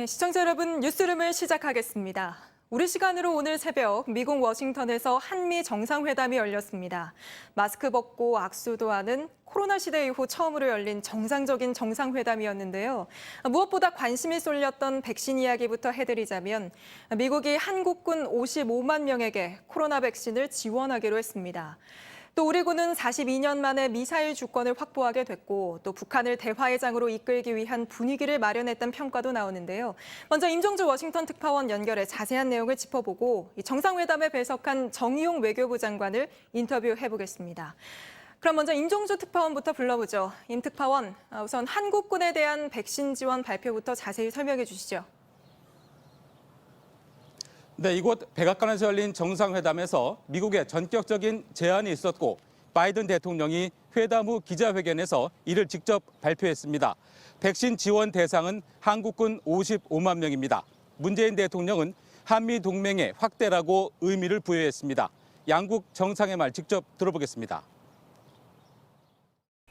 네, 시청자 여러분, 뉴스룸을 시작하겠습니다. 우리 시간으로 오늘 새벽 미국 워싱턴에서 한미 정상회담이 열렸습니다. 마스크 벗고 악수도 하는 코로나 시대 이후 처음으로 열린 정상적인 정상회담이었는데요. 무엇보다 관심이 쏠렸던 백신 이야기부터 해드리자면 미국이 한국군 55만 명에게 코로나 백신을 지원하기로 했습니다. 또 우리 군은 42년 만에 미사일 주권을 확보하게 됐고 또 북한을 대화의장으로 이끌기 위한 분위기를 마련했다는 평가도 나오는데요. 먼저 임종주 워싱턴 특파원 연결해 자세한 내용을 짚어보고 이 정상회담에 배석한 정의용 외교부 장관을 인터뷰해보겠습니다. 그럼 먼저 임종주 특파원부터 불러보죠. 임 특파원, 우선 한국군에 대한 백신 지원 발표부터 자세히 설명해 주시죠. 네, 이곳 백악관에서 열린 정상회담에서 미국의 전격적인 제안이 있었고 바이든 대통령이 회담 후 기자회견에서 이를 직접 발표했습니다. 백신 지원 대상은 한국군 55만 명입니다. 문재인 대통령은 한미 동맹의 확대라고 의미를 부여했습니다. 양국 정상의 말 직접 들어보겠습니다.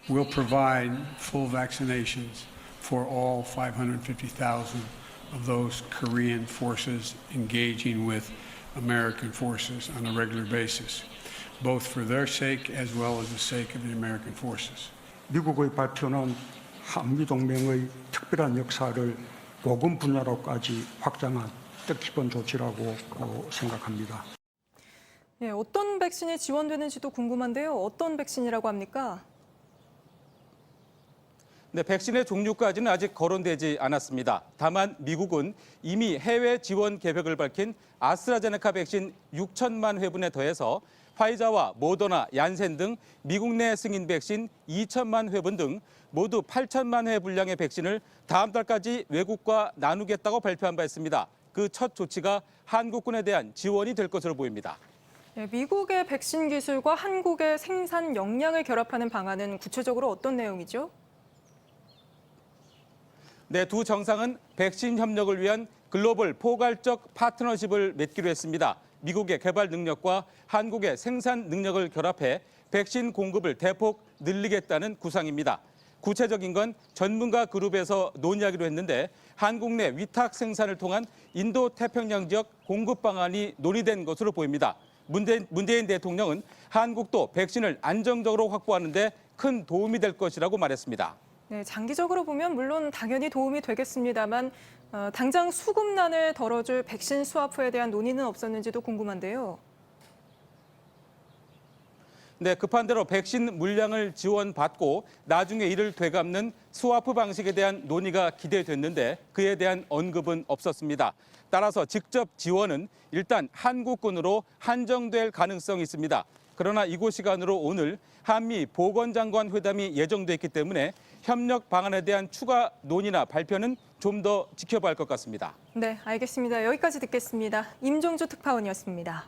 We'll provide full vaccinations for all 550,000 of those Korean forces engaging with American forces on a regular basis, both for their sake as well as the sake of the American forces. 미국의 발표는 한미동맹의 특별한 역사를 보건 분야로까지 확장한 뜻깊은 조치라고 생각합니다. 네, 어떤 백신이 지원되는지도 궁금한데요. 어떤 백신이라고 합니까? 네, 백신의 종류까지는 아직 거론되지 않았습니다. 다만 미국은 이미 해외 지원 계획을 밝힌 아스트라제네카 백신 6천만 회분에 더해서 화이자와 모더나, 얀센 등 미국 내 승인 백신 2천만 회분 등 모두 8천만 회 분량의 백신을 다음 달까지 외국과 나누겠다고 발표한 바 있습니다. 그 첫 조치가 한국군에 대한 지원이 될 것으로 보입니다. 네, 미국의 백신 기술과 한국의 생산 역량을 결합하는 방안은 구체적으로 어떤 내용이죠? 네, 두 정상은 백신 협력을 위한 글로벌 포괄적 파트너십을 맺기로 했습니다. 미국의 개발 능력과 한국의 생산 능력을 결합해 백신 공급을 대폭 늘리겠다는 구상입니다. 구체적인 건 전문가 그룹에서 논의하기로 했는데 한국 내 위탁 생산을 통한 인도 태평양 지역 공급 방안이 논의된 것으로 보입니다. 문재인 대통령은 한국도 백신을 안정적으로 확보하는 데 큰 도움이 될 것이라고 말했습니다. 네, 장기적으로 보면 물론 당연히 도움이 되겠습니다만 당장 수급난을 덜어줄 백신 수화프에 대한 논의는 없었는지도 궁금한데요. 네, 급한 대로 백신 물량을 지원받고 나중에 이를 되갚는 스와프 방식에 대한 논의가 기대됐는데 그에 대한 언급은 없었습니다. 따라서 직접 지원은 일단 한국군으로 한정될 가능성이 있습니다. 그러나 이곳 시간으로 오늘 한미 보건장관 회담이 예정돼 있기 때문에 협력 방안에 대한 추가 논의나 발표는 좀 더 지켜봐야 할 것 같습니다. 네, 알겠습니다. 여기까지 듣겠습니다. 임종주 특파원이었습니다.